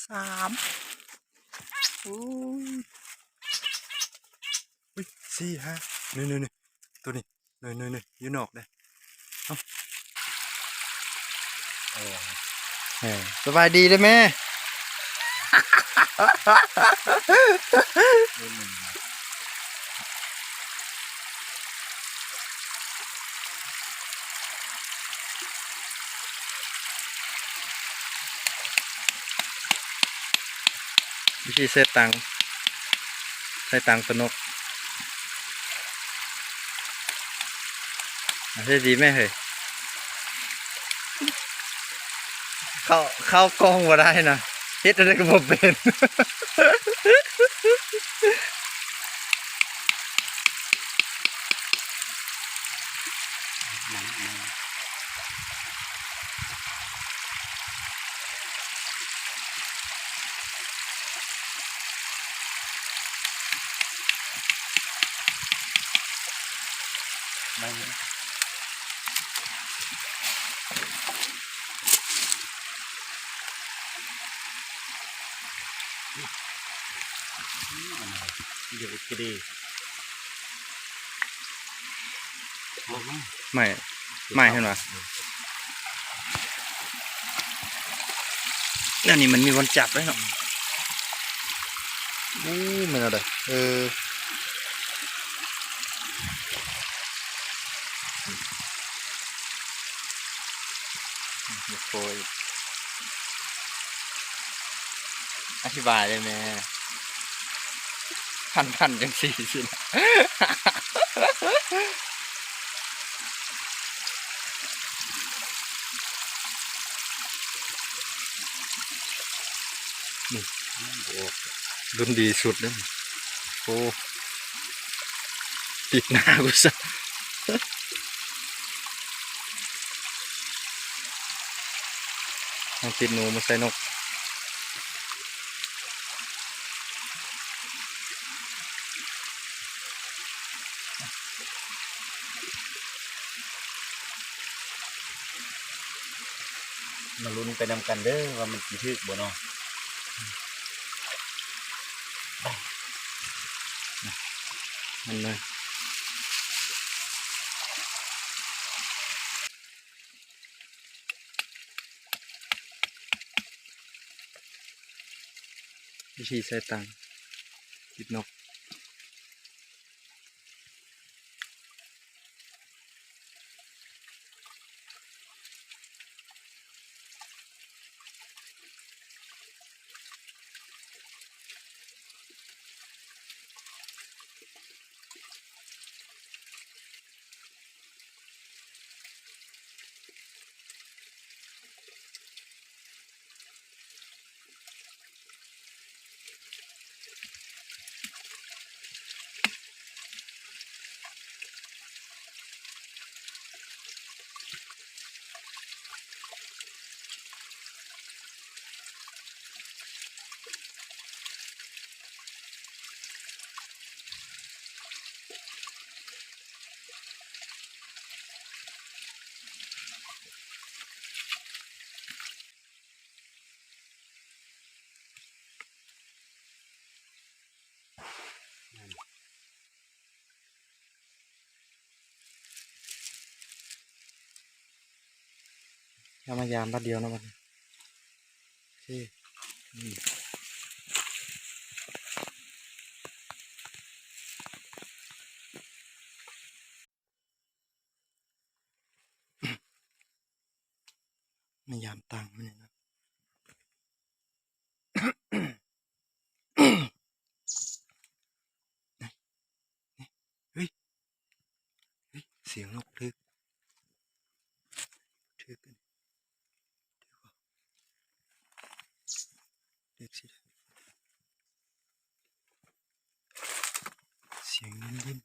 3อุ้ยอุ้ย4 5นี่ตัวนี้นี่อยู่นอกเลยสบายดีเลยแม่วิธีใส่ตังตัวนกใช่ดีไหมเฮ้ยเข้ากล้องมาได้นะเฮ็ดอะไรก็บ่เป็นเดี๋ยวอีกทีไม่เห็นไหมนี่มันมีวันจับด้วยเนาะมันอะไรโคยอธิบายได้ไหมพันจังสี่สินะนี่รุ่นดีสุดเลยโอ้ติดหน้ากูซะเอาติดหนูมาใส่นกมาลุ้นไปนำกันเด้อว่ามันกี่ทึกบ่เนาะมันเลยวิธีใส่ตังติดนกมายามบัดเดียวนะมันที่มายามตังมันเนี่ยนะเฮ้ยเสียงนกทึกกันเด็กสิเสียงยิ้ม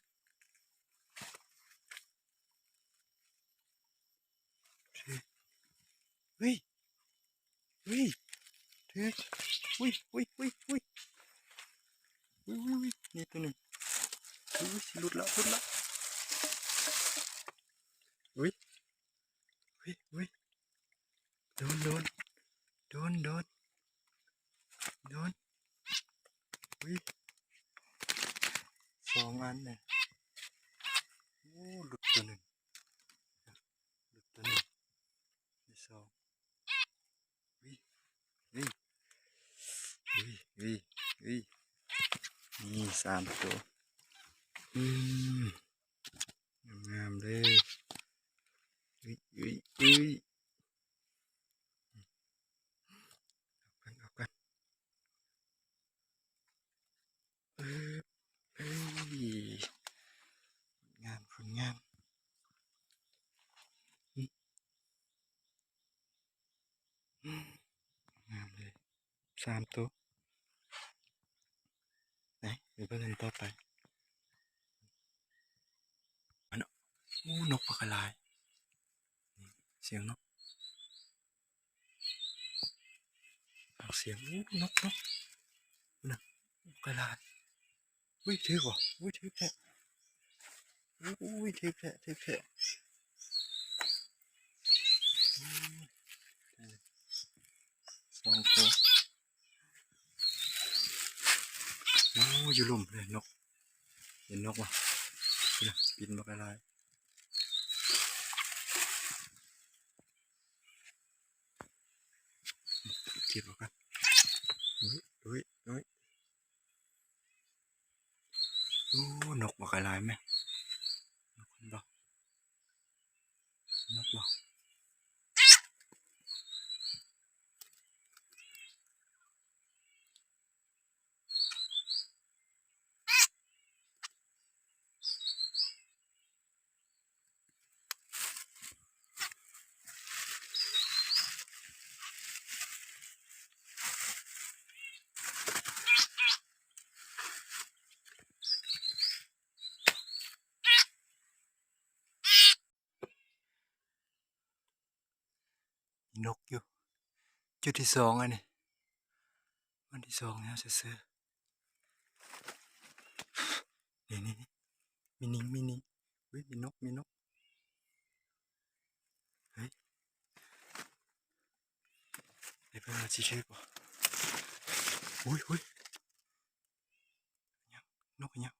เฮ้ยทึกอุ้ยนี่ตัวหนึ่งหลุดละอุ้ยโดน โดนอุ้ยสองอันเนี่ยโอ้หลุดตัวหนึ่งหลุดตัวหนึ่งที่สองอุ้ยอุ้ยอุ้ยอุ้ยอุ้ยนี่สามตัวอืมงามเลยอุ้ยอุ้ยอุ้ยเอากันเอ้ยเอ้ยงามผลงามอืมอืมงามเลยสามตัวไหนเดี๋ยวเพิ่งกันต่อไปอันนั้นโอ้นกปลากระลายนี่เสียงนกเอาเสียงโอ้นกนกนะกระลาอุ้ยถือกว่าอุ้ยถือแพะอุ้ยถือแพะถือแพะสองตัวโอ้อยู่หลุมเลยนกเห็นนกวะนะบินมากระลายเก็บออกกันอุ้ยอุ้ยโอ้นกมากระลายไหมนกคนบอกนกบอกนกอยู่จุดที่สองอันนี้วันที่สองแล้วเสือนี่นี่มินิมินิเฮ้ยมีนกมีนกเฮ้ยไอ้เพื่อนมาชี้เชือกว่ะอุ้ยอุ้ยนกยัง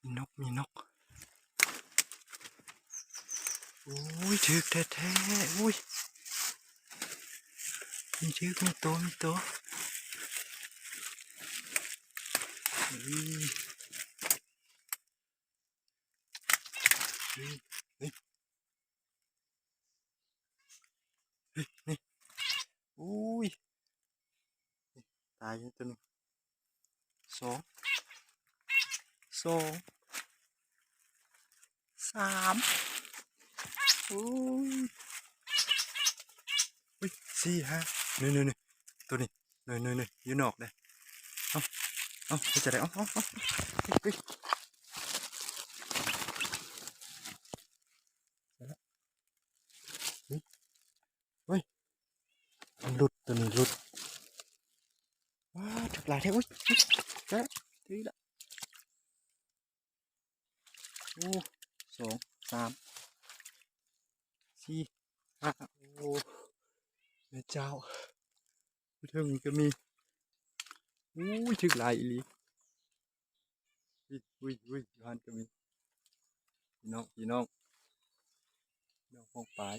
มีนกมีนกอุ้ยถึกแท้ๆอุ้ยมีถึกมีตัวมีตัวอุ้ยอุ้ยเฮ้ยเฮ้ยนี่อุ้ยตายอยู่ตัวหนึงสองสองสามอุ้ยอุ้ยสี่ห้านี่นี่นี่ตัวนี้นี่นี่นี่อยู่นอกเลยเอาเอาจะได้เอาเฮ้ยเฮ้ยเฮ้ยมันหลุดตัวนี้หลุดว้าถึกหลายแท้อุ้ยแท้ทีละโอ้สองสามสี่ห้าโอ้แม่เจ้าถึงก็มีอุ้ยถึกหลายอีหลีอุ้ยอยู่หันก็มีพี่น้องพี่น้องพี่น้องพ้องปลาย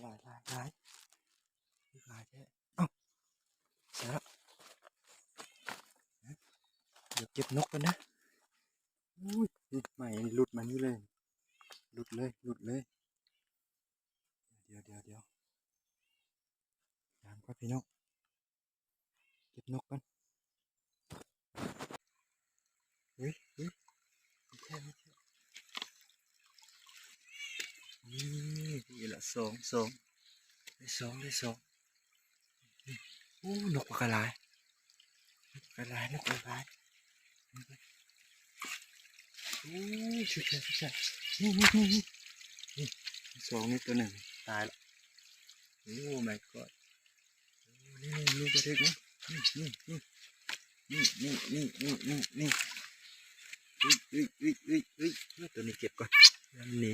หลายหลายหลายแท้เอ้าเสร็จแล้วเดี๋ยวเก็บนกกันนะอุ้ยนี่ใหม่หลุดมานี่เลยหลุดเลยหลุดเลยเดี๋ยวตามครับพี่น้องเก็บนกกันเฮ้ยไม่ใช่นี่ละสองได้สองโอ้นกกระไรนกกระไรโอ้ชุดใช่นี่สองนี่ตัวหนึ่งตายละโอ้ my god นี่จะถึงนะนี่ตัวนี้เก็บก่อนยันหนี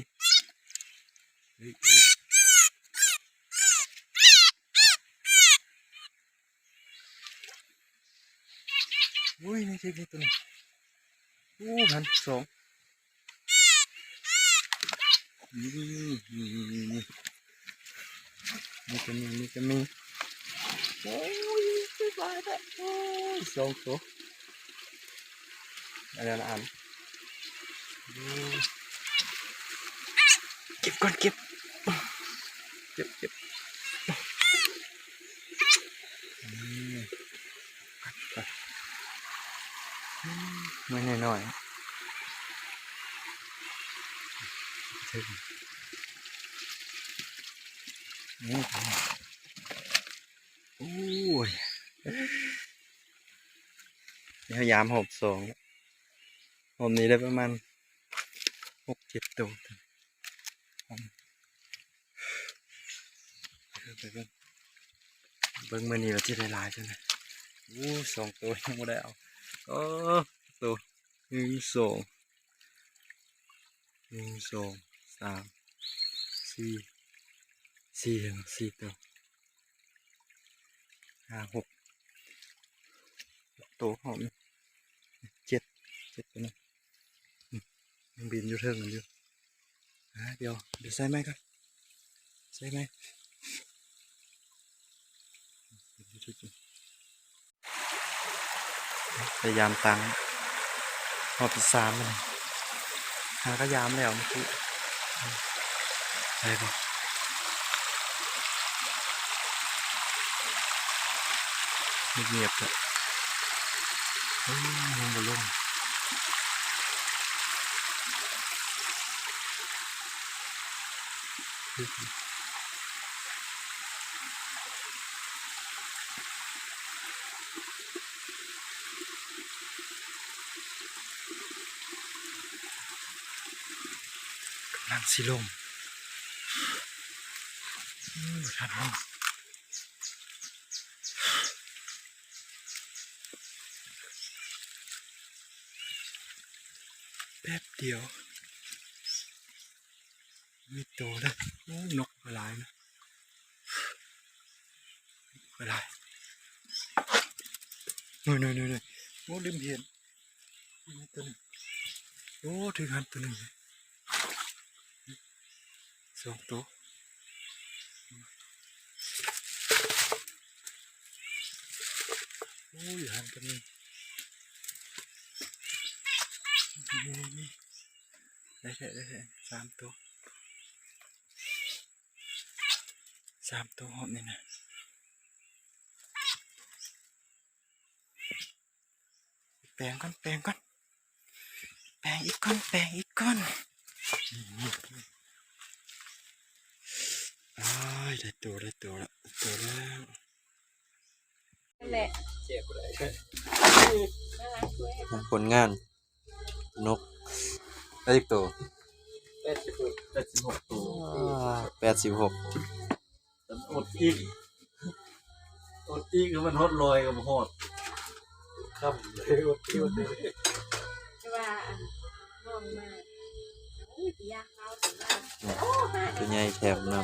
อุ้ยนี่ตัวนี้อู้หันสองนี่จะมีโอ้ยสบายเลยโอ้ยสองตัวอะไรนะอันเก็บก่อนเก็บไม่แน่นอนถึงนี่โอ้ยพยายามหอบสองหอบนี้ได้ประมาณ6-7 ตัวไปเบิ่งมือนี้เราจะได้หลายใช่ไหม2 ตัวยังไม่ได้เอาตัว1 2 3 4 ตัว5 6 ตัวหอม7ตัวนะยังบินอยู่เทิงกันอยู่เดี๋ยวใส่ไหมครับใส่ไหมพยายามตังหอบที่3มันก็ยามแล้วเมื่อกี้ใช่ปะเงียบๆเลยลงบนลงนั่งสิลงทันห้องแป๊บเดียวมีตัวเลยนกอะไรนะอะไรนู่นลืมเห็นตัวนึงถึงหันตัวนึง2 ตัวหันกันนี่ได้3 ตัวหอมนี่นะแปลงก่อนแปลงอีกก้อนได้ตัวแล้วนั่นแหละ ผลงานนกได้อีกตัว86ตัว86อดอีกคือมันฮอดลอยกับฮอดค่ำเลยอดอีกเลย ว่าน้องมาอุ้ยยาเขาถึงว่าโอ้มา ตัวใหญ่แถบน